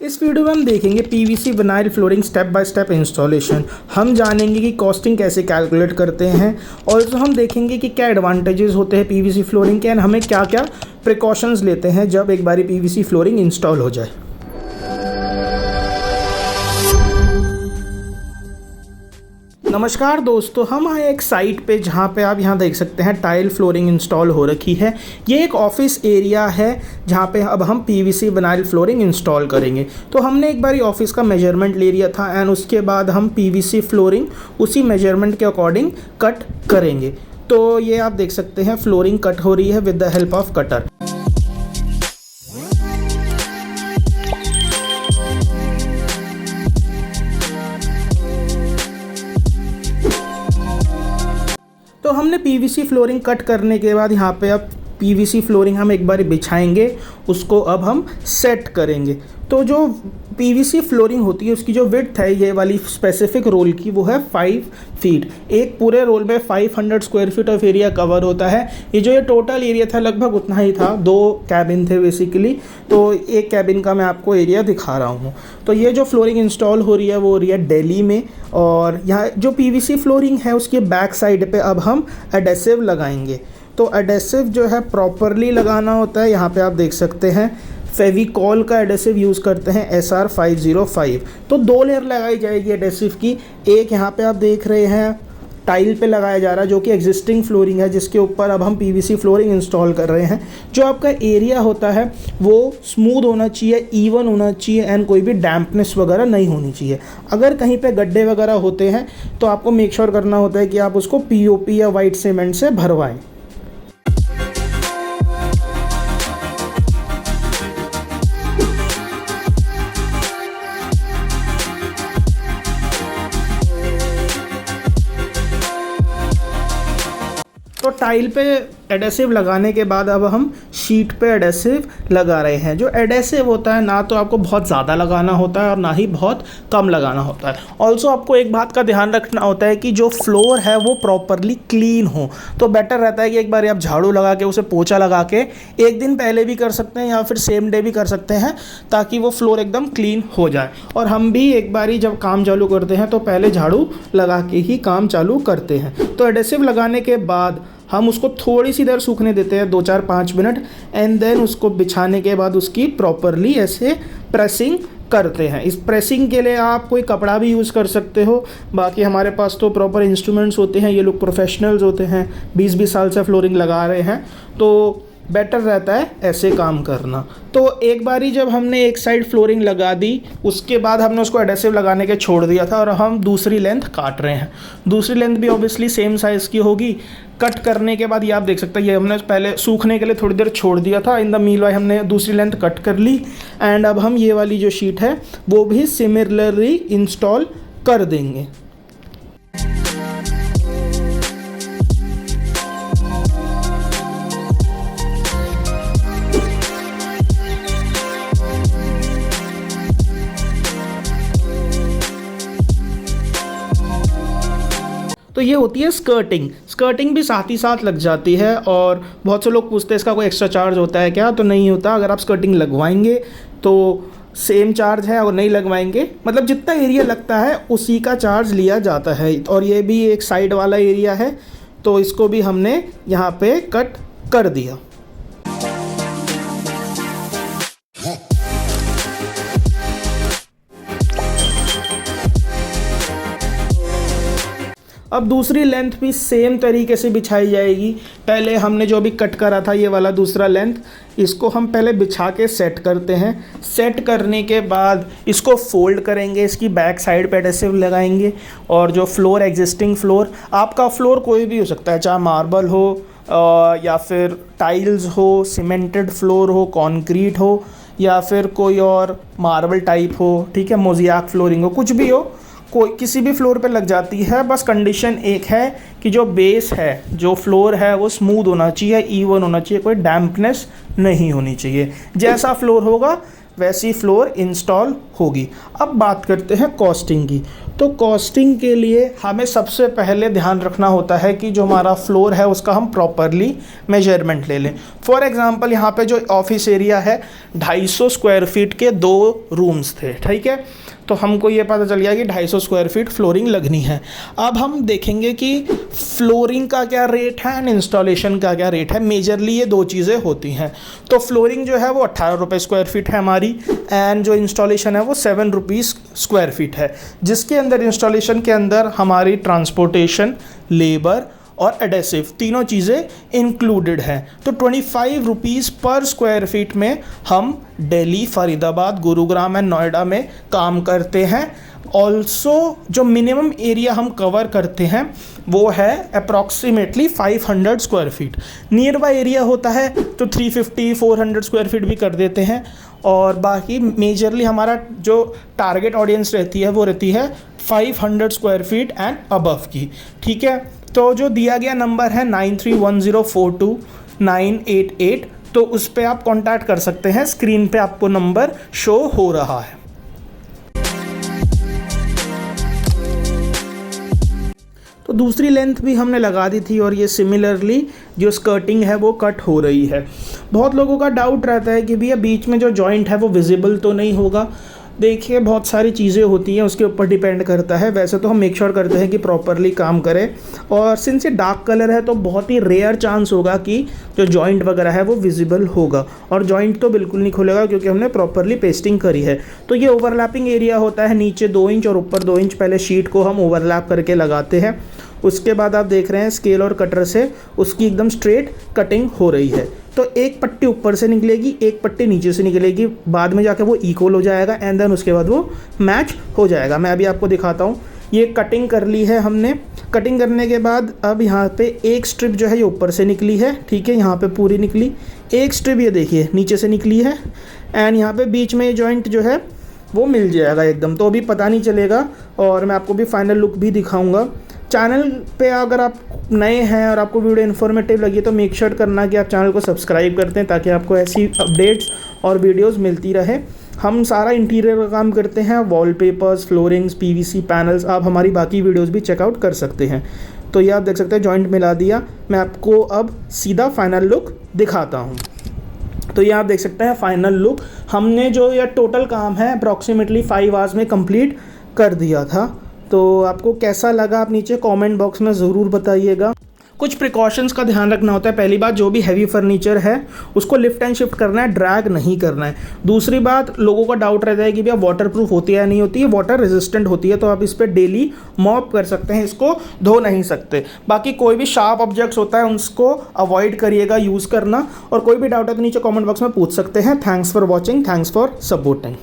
इस वीडियो में हम देखेंगे PVC vinyl flooring step by step installation. हम जानेंगे कि कॉस्टिंग कैसे कैलकुलेट करते हैं और तो हम देखेंगे कि क्या एडवांटेजेस होते हैं पीवीसी फ्लोरिंग के एंड हमें क्या क्या प्रिकॉशंस लेते हैं जब एक बारी पीवीसी फ्लोरिंग इंस्टॉल हो जाए। नमस्कार दोस्तों, हम आए एक साइट पे जहाँ पे आप यहाँ देख सकते हैं टाइल फ्लोरिंग इंस्टॉल हो रखी है। ये एक ऑफिस एरिया है जहाँ पे अब हम पीवीसी विनाइल फ्लोरिंग इंस्टॉल करेंगे। तो हमने एक बारी ऑफिस का मेजरमेंट ले लिया था एंड उसके बाद हम पीवीसी फ्लोरिंग उसी मेजरमेंट के अकॉर्डिंग कट करेंगे। तो ये आप देख सकते हैं फ्लोरिंग कट हो रही है with the help off cutter. तो हमने पीवीसी फ्लोरिंग कट करने के बाद यहाँ पे अब पीवीसी फ्लोरिंग हम एक बार बिछाएंगे, उसको अब हम सेट करेंगे। तो जो पीवीसी फ्लोरिंग होती है उसकी जो विड्थ है ये वाली स्पेसिफिक रोल की वो है 5 फीट। एक पूरे रोल में 500 square feet of area cover होता है। ये जो ये टोटल एरिया था लगभग उतना ही था, 2 कैबिन थे बेसिकली। तो एक कैबिन का मैं आपको एरिया दिखा रहा हूँ। तो ये जो फ्लोरिंग इंस्टॉल हो रही है वो हो रही है दिल्ली में, और यहाँ जो पीवीसी फ्लोरिंग है उसके बैक साइड पे अब हम एडेसिव लगाएंगे। तो एडेसिव जो है प्रॉपरली लगाना होता है। यहाँ पे आप देख सकते हैं फेविकॉल का एडेसिव यूज़ करते हैं SR 505। तो 2 लेयर लगाई जाएगी एडेसिव की। एक यहाँ पे आप देख रहे हैं टाइल पे लगाया जा रहा है जो कि एग्जिस्टिंग फ्लोरिंग है, जिसके ऊपर अब हम पीवीसी फ्लोरिंग इंस्टॉल कर रहे हैं। जो आपका एरिया होता है वो स्मूथ होना चाहिए, इवन होना चाहिए एंड कोई भी डैम्पनेस वगैरह नहीं होनी चाहिए। अगर कहीं पे गड्ढे वगैरह होते हैं तो आपको मेक श्योर करना होता है कि आप उसको POP या वाइट सीमेंट से भरवाएं। तो टाइल पे एडेसिव लगाने के बाद अब हम शीट पे एडेसिव लगा रहे हैं। जो एडेसिव होता है ना तो आपको बहुत ज़्यादा लगाना होता है और ना ही बहुत कम लगाना होता है। ऑल्सो आपको एक बात का ध्यान रखना होता है कि जो फ्लोर है वो प्रॉपरली क्लीन हो। तो बेटर रहता है कि एक बार आप झाड़ू लगा के उसे पोछा लगा के एक दिन पहले भी कर सकते हैं या फिर सेम डे भी कर सकते हैं, ताकि वो फ्लोर एकदम क्लीन हो जाए। और हम भी एक बारी जब काम चालू करते हैं तो पहले झाड़ू लगा के ही काम चालू करते हैं। तो एडेसिव लगाने के बाद हम उसको थोड़ी सी देर सूखने देते हैं, 2-4-5 मिनट, एंड देन उसको बिछाने के बाद उसकी प्रॉपरली ऐसे प्रेसिंग करते हैं। इस प्रेसिंग के लिए आप कोई कपड़ा भी यूज़ कर सकते हो। बाकी हमारे पास तो प्रॉपर इंस्ट्रूमेंट्स होते हैं, ये लोग प्रोफेशनल्स होते हैं, 20-20 साल से फ्लोरिंग लगा रहे हैं, तो बेटर रहता है ऐसे काम करना। तो एक बारी जब हमने एक साइड फ्लोरिंग लगा दी उसके बाद हमने उसको एडेसिव लगाने के छोड़ दिया था और हम दूसरी लेंथ काट रहे हैं। दूसरी लेंथ भी ऑब्वियसली सेम साइज़ की होगी। कट करने के बाद ये आप देख सकते हैं, ये हमने पहले सूखने के लिए थोड़ी देर छोड़ दिया था। इन द मील वाई हमने दूसरी लेंथ कट कर ली एंड अब हम ये वाली जो शीट है वो भी सिमिलरली इंस्टॉल कर देंगे। तो ये होती है स्कर्टिंग। स्कर्टिंग भी साथ ही साथ लग जाती है और बहुत से लोग पूछते हैं इसका कोई एक्स्ट्रा चार्ज होता है क्या? तो नहीं होता। अगर आप स्कर्टिंग लगवाएंगे तो सेम चार्ज है, और नहीं लगवाएंगे मतलब जितना एरिया लगता है उसी का चार्ज लिया जाता है। और ये भी एक साइड वाला एरिया है तो इसको भी हमने यहाँ पे कट कर दिया। अब दूसरी लेंथ भी सेम तरीके से बिछाई जाएगी। पहले हमने जो भी कट करा था ये वाला दूसरा लेंथ, इसको हम पहले बिछा के सेट करते हैं। सेट करने के बाद इसको फोल्ड करेंगे, इसकी बैक साइड पे एडेसिव लगाएंगे। और जो फ्लोर एग्जिस्टिंग फ्लोर, आपका फ्लोर कोई भी हो सकता है, चाहे मार्बल हो या फिर टाइल्स हो, सीमेंटेड फ्लोर हो, कॉन्क्रीट हो या फिर कोई और मार्बल टाइप हो, ठीक है, मोज़ेक फ्लोरिंग हो, कुछ भी हो, कोई किसी भी फ्लोर पे लग जाती है। बस कंडीशन एक है कि जो बेस है, जो फ्लोर है वो स्मूथ होना चाहिए, इवन होना चाहिए, कोई डैम्पनेस नहीं होनी चाहिए। जैसा फ्लोर होगा वैसी फ्लोर इंस्टॉल होगी। अब बात करते हैं कॉस्टिंग की। तो कॉस्टिंग के लिए हमें सबसे पहले ध्यान रखना होता है कि जो हमारा फ्लोर है उसका हम प्रॉपरली मेजरमेंट ले लें। फॉर एग्जांपल यहाँ पे जो ऑफिस एरिया है 250 स्क्वायर फीट के 2 रूम्स थे, ठीक है। तो हमको ये पता चल गया कि 250 स्क्वायर फीट फ्लोरिंग लगनी है। अब हम देखेंगे कि फ्लोरिंग का क्या रेट है एंड इंस्टॉलेशन का क्या रेट है। मेजरली ये 2 चीज़ें होती हैं। तो फ्लोरिंग जो है वो 18 रुपये स्क्वायर फीट है हमारी, एंड जो इंस्टॉलेशन है वो 7 रुपीज़ स्क्वायर फीट है, जिसके अंदर इंस्टॉलेशन के अंदर हमारी ट्रांसपोर्टेशन, लेबर और एडेसिव तीनों चीज़ें इंक्लूडेड हैं। तो 25 रुपीज़ पर स्क्वायर फीट में हम दिल्ली, फरीदाबाद, गुरुग्राम एंड नोएडा में काम करते हैं। ऑल्सो जो मिनिमम एरिया हम कवर करते हैं वो है approximately 500 square feet. Near by area होता है तो 350-400 स्क्वायर फीट भी कर देते हैं, और बाकी मेजरली हमारा जो टारगेट ऑडियंस रहती है वो रहती है 500 स्क्वायर फीट एंड अबव की, ठीक है। तो जो दिया गया नंबर है 9310429988, तो उस पर आप कांटेक्ट कर सकते हैं। स्क्रीन पे आपको नंबर शो हो रहा है। तो दूसरी लेंथ भी हमने लगा दी थी और ये सिमिलरली जो स्कर्टिंग है वो कट हो रही है। बहुत लोगों का डाउट रहता है कि भैया बीच में जो जॉइंट है वो विजिबल तो नहीं होगा। देखिए बहुत सारी चीज़ें होती हैं, उसके ऊपर डिपेंड करता है। वैसे तो हम मेक श्योर करते हैं कि प्रॉपरली काम करें, और सिंस ये डार्क कलर है तो बहुत ही रेयर चांस होगा कि जो जॉइंट वगैरह है वो विजिबल होगा, और जॉइंट तो बिल्कुल नहीं खुलेगा क्योंकि हमने प्रॉपरली पेस्टिंग करी है। तो ये ओवरलैपिंग एरिया होता है, नीचे 2 इंच और ऊपर 2 इंच पहले शीट को हम ओवरलैप करके लगाते हैं। उसके बाद आप देख रहे हैं स्केल और कटर से उसकी एकदम स्ट्रेट कटिंग हो रही है। तो एक पट्टी ऊपर से निकलेगी, एक पट्टी नीचे से निकलेगी, बाद में जाके वो इक्वल हो जाएगा एंड देन उसके बाद वो मैच हो जाएगा। मैं अभी आपको दिखाता हूँ। ये कटिंग कर ली है हमने। कटिंग करने के बाद अब यहाँ पे एक स्ट्रिप जो है ये ऊपर से निकली है, ठीक है, यहाँ पे पूरी निकली। एक स्ट्रिप ये देखिए नीचे से निकली है, एंड यहाँ पे बीच में ये जॉइंट जो है वो मिल जाएगा एकदम, तो अभी पता नहीं चलेगा। और मैं आपको भी फाइनल लुक भी दिखाऊँगा। चैनल पे अगर आप नए हैं और आपको वीडियो इन्फॉर्मेटिव लगी तो मेक श्योर करना कि आप चैनल को सब्सक्राइब करते हैं, ताकि आपको ऐसी अपडेट्स और वीडियोस मिलती रहे। हम सारा इंटीरियर का काम करते हैं, वॉलपेपर्स, फ्लोरिंग्स, पीवीसी पैनल्स। आप हमारी बाकी वीडियोस भी चेकआउट कर सकते हैं। तो ये आप देख सकते हैं जॉइंट मिला दिया। मैं आपको अब सीधा फाइनल लुक दिखाता हूँ। तो ये आप देख सकते हैं फाइनल लुक। हमने जो यह टोटल काम है अप्रॉक्सीमेटली 5 आवर्स में कंप्लीट कर दिया था। तो आपको कैसा लगा आप नीचे कमेंट बॉक्स में ज़रूर बताइएगा। कुछ प्रिकॉशंस का ध्यान रखना होता है। पहली बात, जो भी हैवी फर्नीचर है उसको लिफ्ट एंड शिफ्ट करना है, ड्रैग नहीं करना है। दूसरी बात, लोगों का डाउट रहता है कि भैया वाटर प्रूफ होती है या नहीं होती है। वाटर रेजिस्टेंट होती है, तो आप इस पर डेली मॉप कर सकते हैं, इसको धो नहीं सकते। बाकी कोई भी शार्प ऑब्जेक्ट्स होता है उसको अवॉइड करिएगा यूज़ करना। और कोई भी डाउट है तो नीचे कॉमेंट बॉक्स में पूछ सकते हैं। Thanks for watching, thanks for supporting.